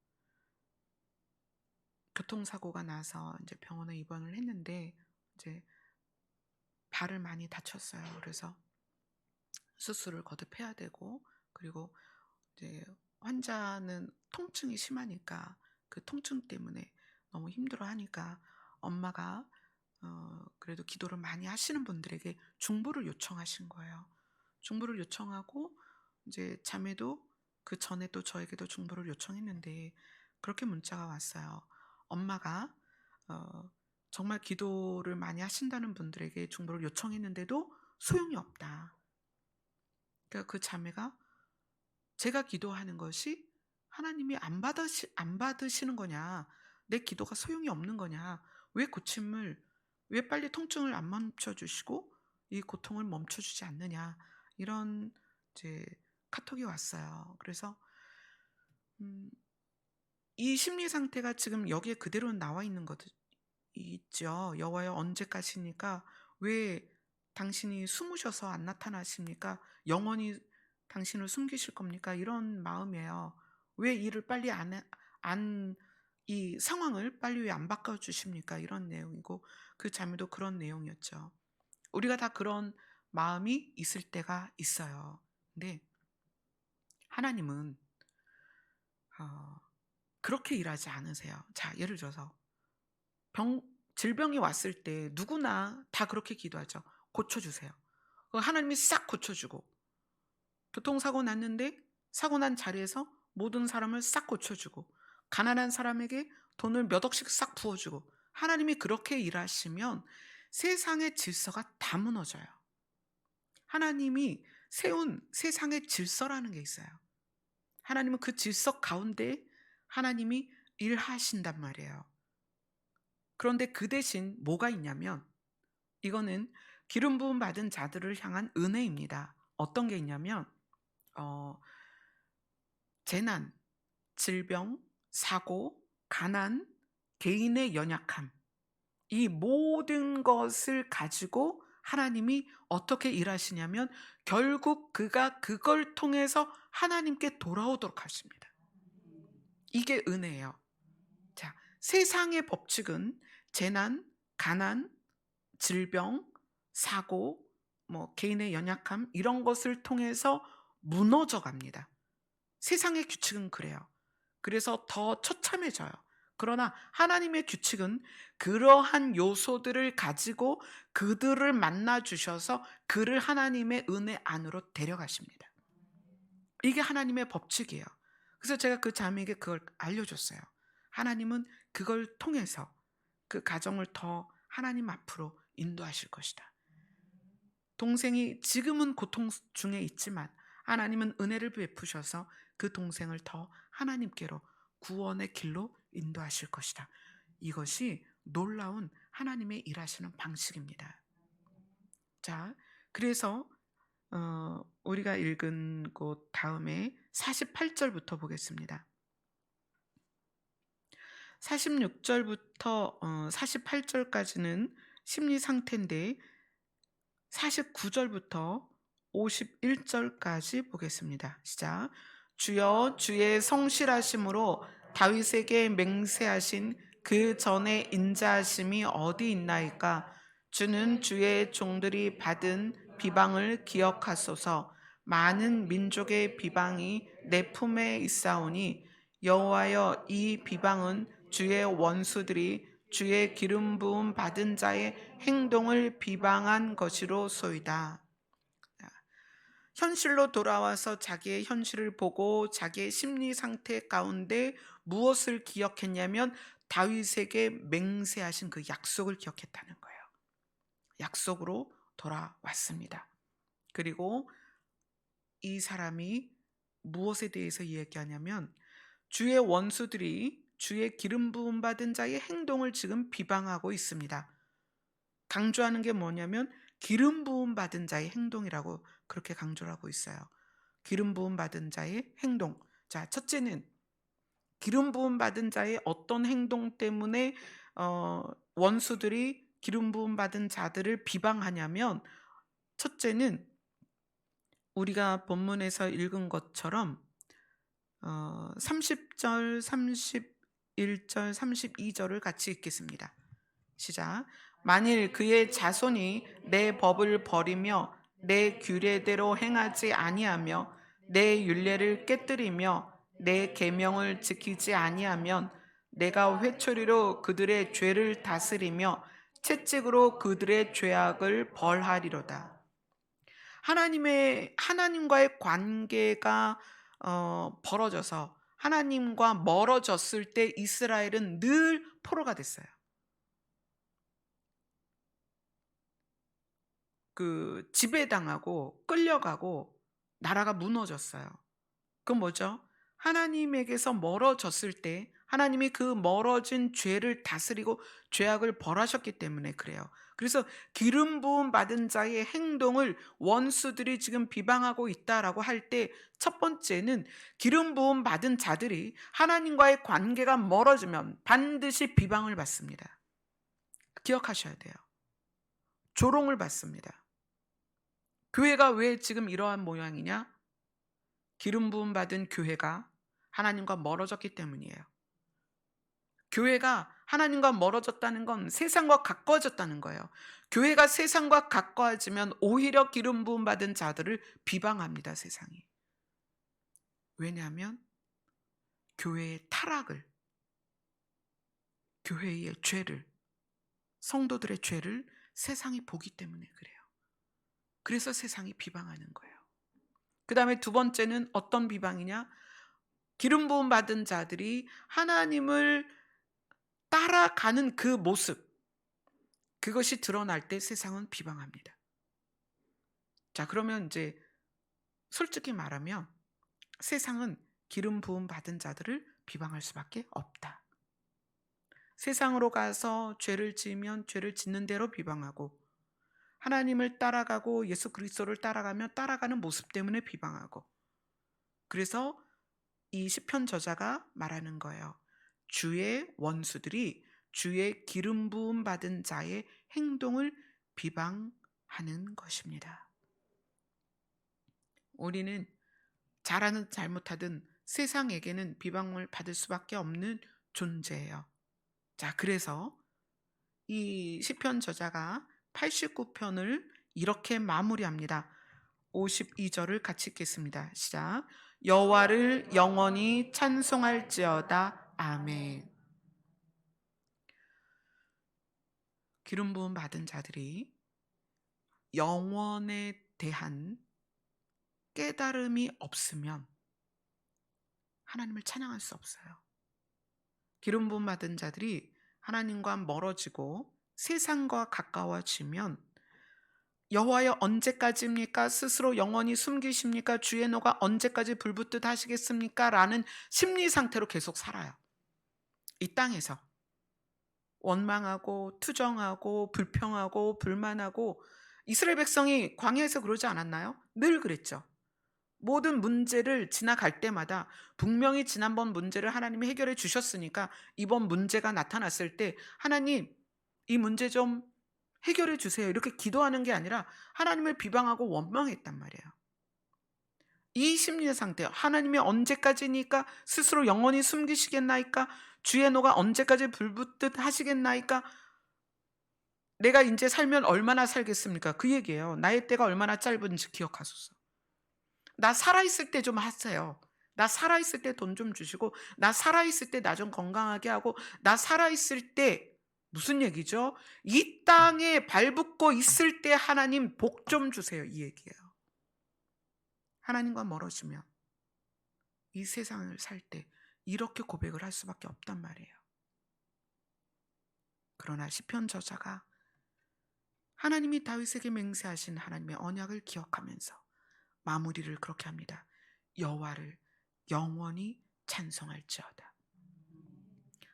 교통사고가 나서 이제 병원에 입원을 했는데 이제 발을 많이 다쳤어요. 그래서 수술을 거듭해야 되고, 그리고 이제 환자는 통증이 심하니까 그 통증 때문에 너무 힘들어하니까 엄마가 그래도 기도를 많이 하시는 분들에게 중보를 요청하신 거예요. 중보를 요청하고 이제 자매도 그 전에 또 저에게도 중보를 요청했는데 그렇게 문자가 왔어요. 엄마가 어, 정말 기도를 많이 하신다는 분들에게 중보를 요청했는데도 소용이 없다. 그러니까 그 자매가 제가 기도하는 것이 하나님이 안 받으시는 거냐? 내 기도가 소용이 없는 거냐? 왜 빨리 통증을 안 멈춰 주시고 이 고통을 멈춰 주지 않느냐? 이런 이제 카톡이 왔어요. 그래서 음, 이 심리 상태가 지금 여기에 그대로 나와 있는 것 있죠. 여호와여 언제까지니까 왜 당신이 숨으셔서 안 나타나십니까? 영원히 당신을 숨기실 겁니까? 이런 마음이에요. 왜 일을 빨리 이 상황을 빨리 왜 안 바꿔 주십니까? 이런 내용이고 그 자매도 그런 내용이었죠. 우리가 다 그런 마음이 있을 때가 있어요. 근데 하나님은 어, 그렇게 일하지 않으세요. 자, 예를 들어서 병 질병이 왔을 때 누구나 다 그렇게 기도하죠. 고쳐주세요. 하나님이 싹 고쳐주고, 교통사고 났는데 사고 난 자리에서 모든 사람을 싹 고쳐주고, 가난한 사람에게 돈을 몇 억씩 싹 부어주고, 하나님이 그렇게 일하시면 세상의 질서가 다 무너져요. 하나님이 세운 세상의 질서라는 게 있어요. 하나님은 그 질서 가운데 하나님이 일하신단 말이에요. 그런데 그 대신 뭐가 있냐면 이거는 기름 부음 받은 자들을 향한 은혜입니다. 어떤 게 있냐면 어, 재난, 질병, 사고, 가난, 개인의 연약함 이 모든 것을 가지고 하나님이 어떻게 일하시냐면 결국 그가 그걸 통해서 하나님께 돌아오도록 하십니다. 이게 은혜예요. 자, 세상의 법칙은 재난, 가난, 질병, 사고, 뭐 개인의 연약함 이런 것을 통해서 무너져 갑니다. 세상의 규칙은 그래요. 그래서 더 처참해져요. 그러나 하나님의 규칙은 그러한 요소들을 가지고 그들을 만나 주셔서 그를 하나님의 은혜 안으로 데려가십니다. 이게 하나님의 법칙이에요. 그래서 제가 그 자매에게 그걸 알려줬어요. 하나님은 그걸 통해서 그 가정을 더 하나님 앞으로 인도하실 것이다. 동생이 지금은 고통 중에 있지만 하나님은 은혜를 베푸셔서 그 동생을 더 하나님께로 구원의 길로 인도하실 것이다. 이것이 놀라운 하나님의 일하시는 방식입니다. 자, 그래서 우리가 읽은 곳 다음에 48절부터 보겠습니다. 46절부터 48절까지는 심리 상태인데 49절부터 51절까지 보겠습니다. 시작. 주여 주의 성실하심으로 다윗에게 맹세하신 그 전에 인자하심이 어디 있나이까? 주는 주의 종들이 받은 비방을 기억하소서. 많은 민족의 비방이 내 품에 있사오니 여호와여 이 비방은 주의 원수들이 주의 기름 부음 받은 자의 행동을 비방한 것이로소이다. 현실로 돌아와서 자기의 현실을 보고 자기의 심리 상태 가운데 무엇을 기억했냐면 다윗에게 맹세하신 그 약속을 기억했다는 거예요. 약속으로 돌아왔습니다. 그리고 이 사람이 무엇에 대해서 이야기하냐면 주의 원수들이 주의 기름 부음 받은 자의 행동을 지금 비방하고 있습니다. 강조하는 게 뭐냐면 기름 부음 받은 자의 행동이라고 그렇게 강조를 하고 있어요. 기름 부음 받은 자의 행동. 자, 첫째는 기름 부음 받은 자의 어떤 행동 때문에 원수들이 기름 부음 받은 자들을 비방하냐면, 첫째는 우리가 본문에서 읽은 것처럼 30절, 31절, 32절을 같이 읽겠습니다. 시작. 만일 그의 자손이 내 법을 버리며 내 규례대로 행하지 아니하며 내 율례를 깨뜨리며 내 계명을 지키지 아니하면 내가 회초리로 그들의 죄를 다스리며 채찍으로 그들의 죄악을 벌하리로다. 하나님과의 관계가 벌어져서 하나님과 멀어졌을 때 이스라엘은 늘 포로가 됐어요. 그 지배당하고 끌려가고 나라가 무너졌어요. 그건 뭐죠? 하나님에게서 멀어졌을 때 하나님이 그 멀어진 죄를 다스리고 죄악을 벌하셨기 때문에 그래요. 그래서 기름 부음 받은 자의 행동을 원수들이 지금 비방하고 있다라고 할 때 첫 번째는 기름 부음 받은 자들이 하나님과의 관계가 멀어지면 반드시 비방을 받습니다. 기억하셔야 돼요. 조롱을 받습니다. 교회가 왜 지금 이러한 모양이냐? 기름 부음 받은 교회가 하나님과 멀어졌기 때문이에요. 교회가 하나님과 멀어졌다는 건 세상과 가까워졌다는 거예요. 교회가 세상과 가까워지면 오히려 기름 부음 받은 자들을 비방합니다, 세상이. 왜냐하면 교회의 타락을, 교회의 죄를, 성도들의 죄를 세상이 보기 때문에 그래요. 그래서 세상이 비방하는 거예요. 그 다음에 두 번째는 어떤 비방이냐? 기름 부음 받은 자들이 하나님을 따라가는 그 모습, 그것이 드러날 때 세상은 비방합니다. 자, 그러면 이제 솔직히 말하면 세상은 기름 부음 받은 자들을 비방할 수밖에 없다. 세상으로 가서 죄를 지으면 죄를 짓는 대로 비방하고, 하나님을 따라가고 예수 그리스도를 따라가면 따라가는 모습 때문에 비방하고, 그래서 이 시편 저자가 말하는 거예요. 주의 원수들이 주의 기름 부음 받은 자의 행동을 비방하는 것입니다. 우리는 잘하든 잘못하든 세상에게는 비방을 받을 수밖에 없는 존재예요. 자, 그래서 이 시편 저자가 89편을 이렇게 마무리합니다. 52절을 같이 읽겠습니다. 시작. 여호와를 영원히 찬송할지어다. 아멘. 기름 부음 받은 자들이 영원에 대한 깨달음이 없으면 하나님을 찬양할 수 없어요. 기름 부음 받은 자들이 하나님과 멀어지고 세상과 가까워지면 여호와여 언제까지입니까? 스스로 영원히 숨기십니까? 주의 노가 언제까지 불붙듯 하시겠습니까? 라는 심리 상태로 계속 살아요. 이 땅에서 원망하고 투정하고 불평하고 불만하고, 이스라엘 백성이 광야에서 그러지 않았나요? 늘 그랬죠. 모든 문제를 지나갈 때마다 분명히 지난번 문제를 하나님이 해결해 주셨으니까 이번 문제가 나타났을 때 하나님 이 문제 좀 해결해 주세요, 이렇게 기도하는 게 아니라 하나님을 비방하고 원망했단 말이에요. 이 심리의 상태, 하나님이 언제까지니까? 스스로 영원히 숨기시겠나이까? 주의 노가 언제까지 불붙듯 하시겠나이까? 내가 이제 살면 얼마나 살겠습니까? 그 얘기예요. 나의 때가 얼마나 짧은지 기억하소서. 나 살아있을 때 좀 하세요. 나 살아있을 때 돈 좀 주시고, 나 살아있을 때 나 좀 건강하게 하고, 나 살아있을 때, 무슨 얘기죠? 이 땅에 발붙고 있을 때 하나님 복 좀 주세요, 이 얘기예요. 하나님과 멀어지면 이 세상을 살 때 이렇게 고백을 할 수밖에 없단 말이에요. 그러나 시편 저자가 하나님이 다윗에게 맹세하신 하나님의 언약을 기억하면서 마무리를 그렇게 합니다. 여호와를 영원히 찬송할지어다.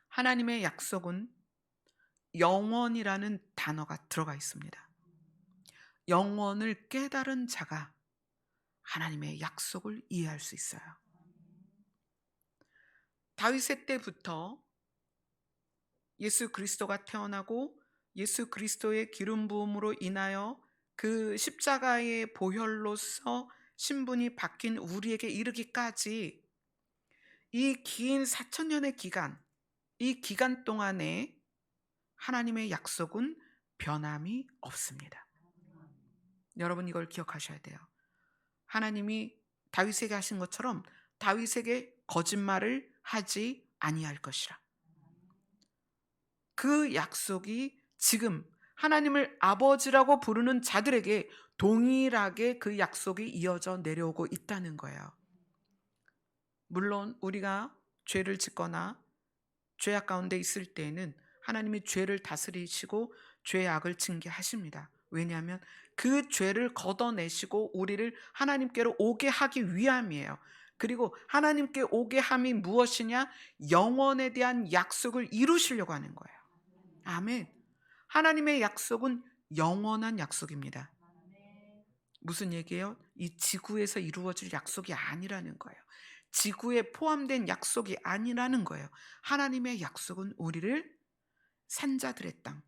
하나님의 약속은 영원이라는 단어가 들어가 있습니다. 영원을 깨달은 자가 하나님의 약속을 이해할 수 있어요. 다윗의 때부터 예수 그리스도가 태어나고 예수 그리스도의 기름 부음으로 인하여 그 십자가의 보혈로서 신분이 바뀐 우리에게 이르기까지 이 긴 4,000년의 기간, 이 기간 동안에 하나님의 약속은 변함이 없습니다. 여러분 이걸 기억하셔야 돼요. 하나님이 다윗에게 하신 것처럼 다윗에게 거짓말을 하지 아니할 것이라. 그 약속이 지금 하나님을 아버지라고 부르는 자들에게 동일하게 그 약속이 이어져 내려오고 있다는 거예요. 물론 우리가 죄를 짓거나 죄악 가운데 있을 때에는 하나님이 죄를 다스리시고 죄악을 징계하십니다. 왜냐하면 그 죄를 걷어내시고 우리를 하나님께로 오게 하기 위함이에요. 그리고 하나님께 오게 함이 무엇이냐? 영원에 대한 약속을 이루시려고 하는 거예요. 아멘. 하나님의 약속은 영원한 약속입니다. 무슨 얘기예요? 이 지구에서 이루어질 약속이 아니라는 거예요. 지구에 포함된 약속이 아니라는 거예요. 하나님의 약속은 우리를 산자들의 땅,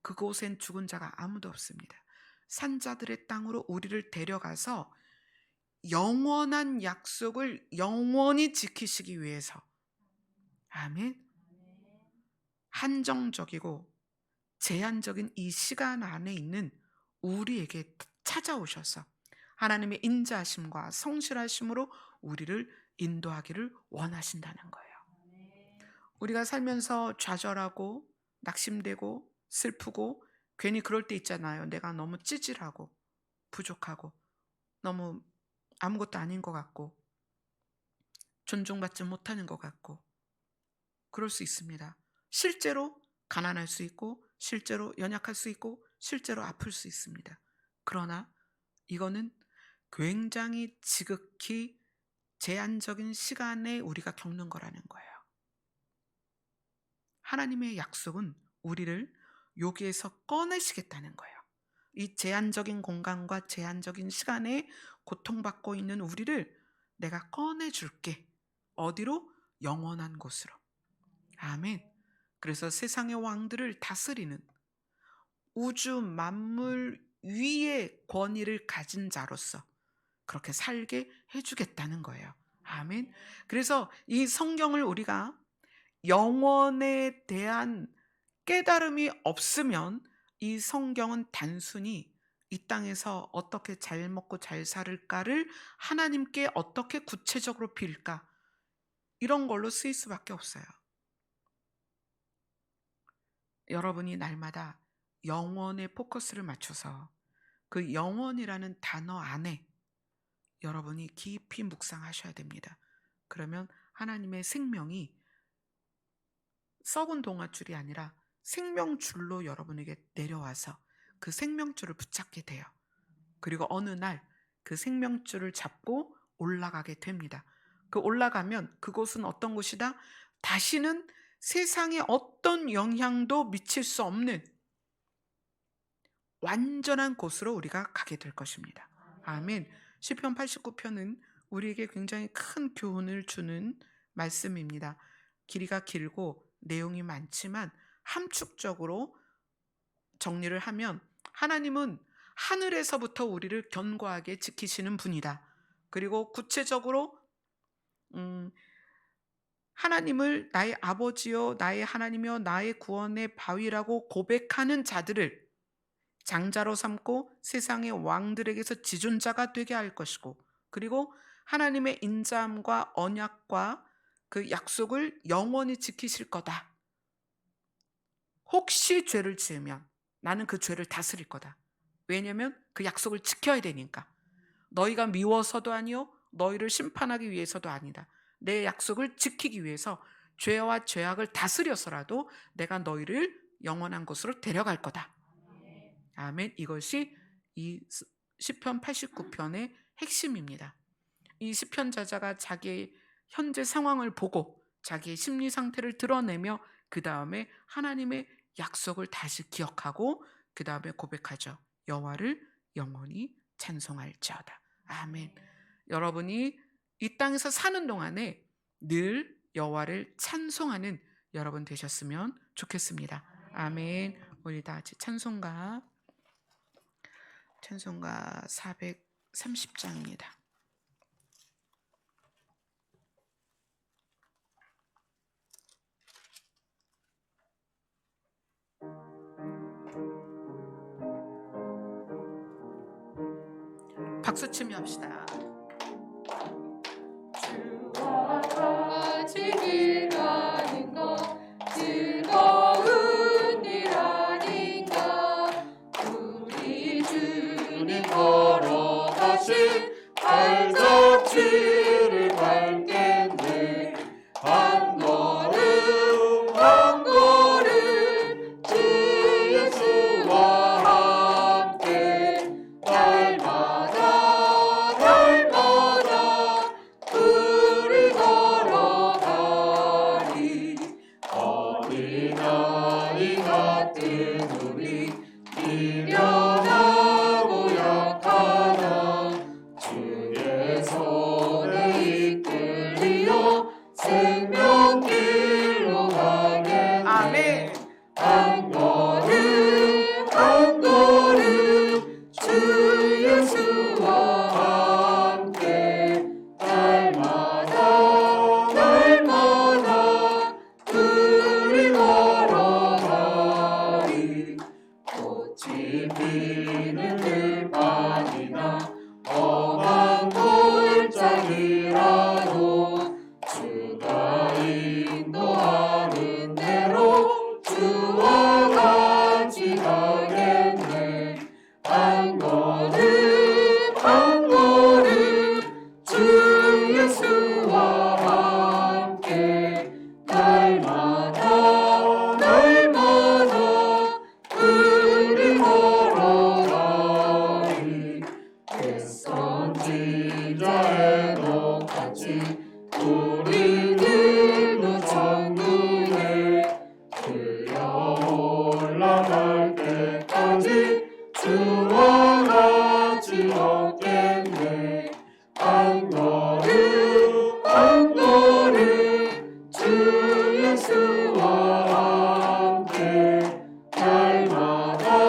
그곳엔 죽은 자가 아무도 없습니다. 산자들의 땅으로 우리를 데려가서 영원한 약속을 영원히 지키시기 위해서, 아멘, 한정적이고 제한적인 이 시간 안에 있는 우리에게 찾아오셔서 하나님의 인자하심과 성실하심으로 우리를 인도하기를 원하신다는 거예요. 우리가 살면서 좌절하고 낙심되고 슬프고 괜히 그럴 때 있잖아요. 내가 너무 찌질하고 부족하고 너무 아무것도 아닌 것 같고 존중받지 못하는 것 같고 그럴 수 있습니다. 실제로 가난할 수 있고 실제로 연약할 수 있고 실제로 아플 수 있습니다. 그러나 이거는 굉장히 지극히 제한적인 시간에 우리가 겪는 거라는 거예요. 하나님의 약속은 우리를 여기에서 꺼내시겠다는 거예요. 이 제한적인 공간과 제한적인 시간에 고통받고 있는 우리를 내가 꺼내줄게. 어디로? 영원한 곳으로. 아멘. 그래서 세상의 왕들을 다스리는 우주 만물 위의 권위를 가진 자로서 그렇게 살게 해주겠다는 거예요. 아멘. 그래서 이 성경을 우리가 영원에 대한 깨달음이 없으면 이 성경은 단순히 이 땅에서 어떻게 잘 먹고 잘 살을까를 하나님께 어떻게 구체적으로 빌까 이런 걸로 쓰일 수밖에 없어요. 여러분이 날마다 영원에 포커스를 맞춰서 그 영원이라는 단어 안에 여러분이 깊이 묵상하셔야 됩니다. 그러면 하나님의 생명이 썩은 동아줄이 아니라 생명줄로 여러분에게 내려와서 그 생명줄을 붙잡게 돼요. 그리고 어느 날 그 생명줄을 잡고 올라가게 됩니다. 그 올라가면 그곳은 어떤 곳이다? 다시는 세상에 어떤 영향도 미칠 수 없는 완전한 곳으로 우리가 가게 될 것입니다. 아멘. 시편 89편은 우리에게 굉장히 큰 교훈을 주는 말씀입니다. 길이가 길고 내용이 많지만 함축적으로 정리를 하면 하나님은 하늘에서부터 우리를 견고하게 지키시는 분이다. 그리고 구체적으로 하나님을 나의 아버지요 나의 하나님이요 나의 구원의 바위라고 고백하는 자들을 장자로 삼고 세상의 왕들에게서 지존자가 되게 할 것이고 그리고 하나님의 인자함과 언약과 그 약속을 영원히 지키실 거다. 혹시 죄를 지으면 나는 그 죄를 다스릴 거다. 왜냐하면 그 약속을 지켜야 되니까. 너희가 미워서도 아니요 너희를 심판하기 위해서도 아니다. 내 약속을 지키기 위해서 죄와 죄악을 다스려서라도 내가 너희를 영원한 곳으로 데려갈 거다. 아멘. 이것이 이 시편 89편의 핵심입니다. 이 시편 저자가 자기의 현재 상황을 보고 자기의 심리 상태를 드러내며 그 다음에 하나님의 약속을 다시 기억하고 그 다음에 고백하죠. 여호와를 영원히 찬송할지어다. 아멘. 여러분이 이 땅에서 사는 동안에 늘 여호와를 찬송하는 여러분 되셨으면 좋겠습니다. 아멘. 우리 다 같이 찬송가 430장입니다. 박수치며 합시다. 주와 같이 일하는 것 즐거운 일 아닌가. 우리 주님 걸어가신 발자취를 밟겠네. 한 걸음 한 걸음 주 예수와 함께 날마다 우리 걸어가리. 어린아이 같은 우리 미련하고 약하나 주의 손에 이끌리어 생명길로 가겠네. 아멘. 한 걸음 한 걸음 주 예수와 함께 날마다 우리 걸어가리. 꽃이 피는 들판이나 험한 골짜기라도 주가 인도하는 대로 주와 같이 가겠네. 한 걸음 한 걸음 주 예수와 함께 날마다 우리 걸어가리. 햇선 지자의 똑같이 우리들도 천국에 들려 올라갈 때까지 주와 같이 걷겠네. 한 걸음 한 걸음 주 예수와 함께 날마다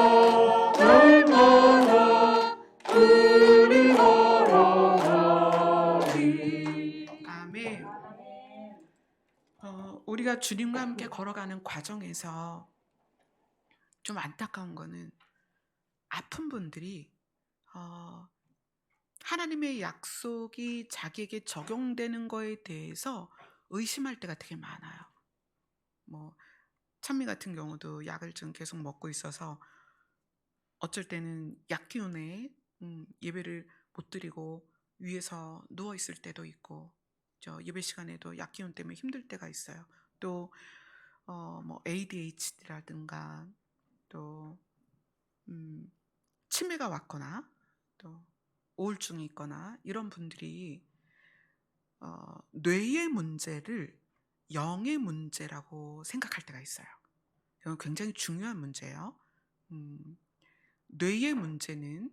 우리 걸어가리. 아멘. 우리가 주님과 함께 걸어가는 과정에서 좀 안타까운 거는 아픈 분들이 하나님의 약속이 자기에게 적용되는 거에 대해서 의심할 때가 되게 많아요. 뭐 찬미 같은 경우도 약을 지금 계속 먹고 있어서 어쩔 때는 약 기운에 예배를 못 드리고 위에서 누워 있을 때도 있고, 저 예배 시간에도 약 기운 때문에 힘들 때가 있어요. 또 뭐 ADHD라든가 또 치매가 왔거나 또 우울증이 있거나 이런 분들이 뇌의 문제를 영의 문제라고 생각할 때가 있어요. 이건 굉장히 중요한 문제예요. 뇌의 문제는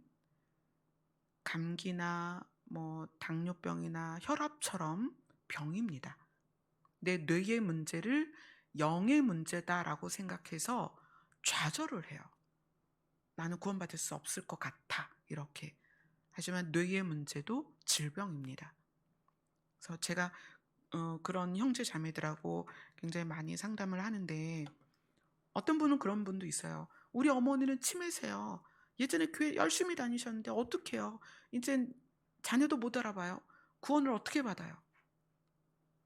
감기나 뭐 당뇨병이나 혈압처럼 병입니다. 내 뇌의 문제를 영의 문제다라고 생각해서 좌절을 해요. 나는 구원받을 수 없을 것 같아, 이렇게. 하지만 뇌의 문제도 질병입니다. 그래서 제가 그런 형제 자매들하고 굉장히 많이 상담을 하는데, 어떤 분은 그런 분도 있어요. 우리 어머니는 치매세요. 예전에 교회 열심히 다니셨는데 어떡해요? 이제 자녀도 못 알아봐요. 구원을 어떻게 받아요?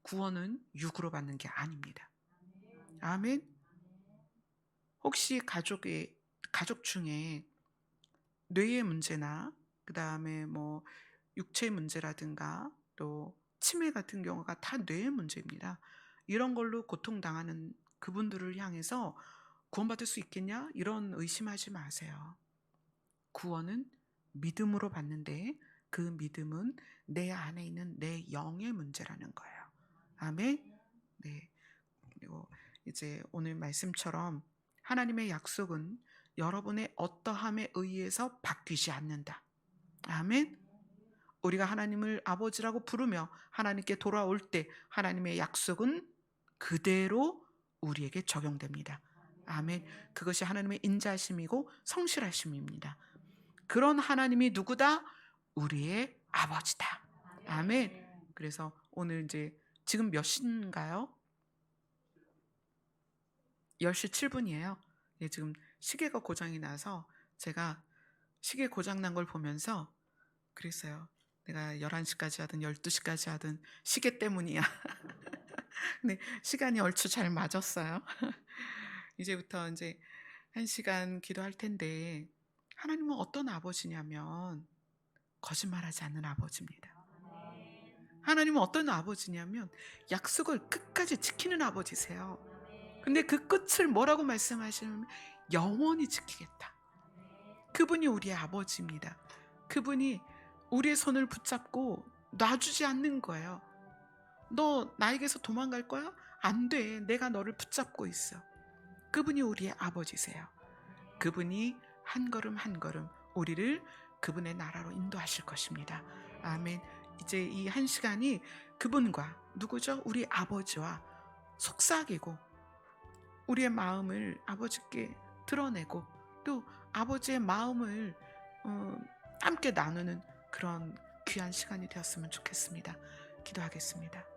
구원은 육으로 받는 게 아닙니다. 아멘. 혹시 가족 중에 뇌의 문제나 그 다음에 뭐 육체 문제라든가 또 치매 같은 경우가 다 뇌의 문제입니다. 이런 걸로 고통당하는 그분들을 향해서 구원받을 수 있겠냐? 이런 의심하지 마세요. 구원은 믿음으로 받는데 그 믿음은 내 안에 있는 내 영의 문제라는 거예요. 아멘. 네. 그리고 이제 오늘 말씀처럼 하나님의 약속은 여러분의 어떠함에 의해서 바뀌지 않는다. 아멘. 우리가 하나님을 아버지라고 부르며 하나님께 돌아올 때 하나님의 약속은 그대로 우리에게 적용됩니다. 아멘. 그것이 하나님의 인자하심이고 성실하심입니다. 그런 하나님이 누구다? 우리의 아버지다. 아멘. 그래서 오늘 이제 지금 몇 시인가요? 10시 7분이에요. 예, 지금 시계가 고장이 나서 제가 시계 고장 난 걸 보면서 그랬어요. 내가 11시까지 하든 12시까지 하든 시계 때문이야. 근데 시간이 얼추 잘 맞았어요. 이제부터 이제 1시간 기도할 텐데 하나님은 어떤 아버지냐면 거짓말하지 않는 아버지입니다. 하나님은 어떤 아버지냐면 약속을 끝까지 지키는 아버지세요. 근데 그 끝을 뭐라고 말씀하시냐면 영원히 지키겠다. 그분이 우리의 아버지입니다. 그분이 우리의 손을 붙잡고 놔주지 않는 거예요. 너 나에게서 도망갈 거야? 안 돼. 내가 너를 붙잡고 있어. 그분이 우리의 아버지세요. 그분이 한 걸음 한 걸음 우리를 그분의 나라로 인도하실 것입니다. 아멘. 이제 이 1시간이 그분과 누구죠? 우리 아버지와 속삭이고 우리의 마음을 아버지께 드러내고 또 아버지의 마음을 함께 나누는 그런 귀한 시간이 되었으면 좋겠습니다. 기도하겠습니다.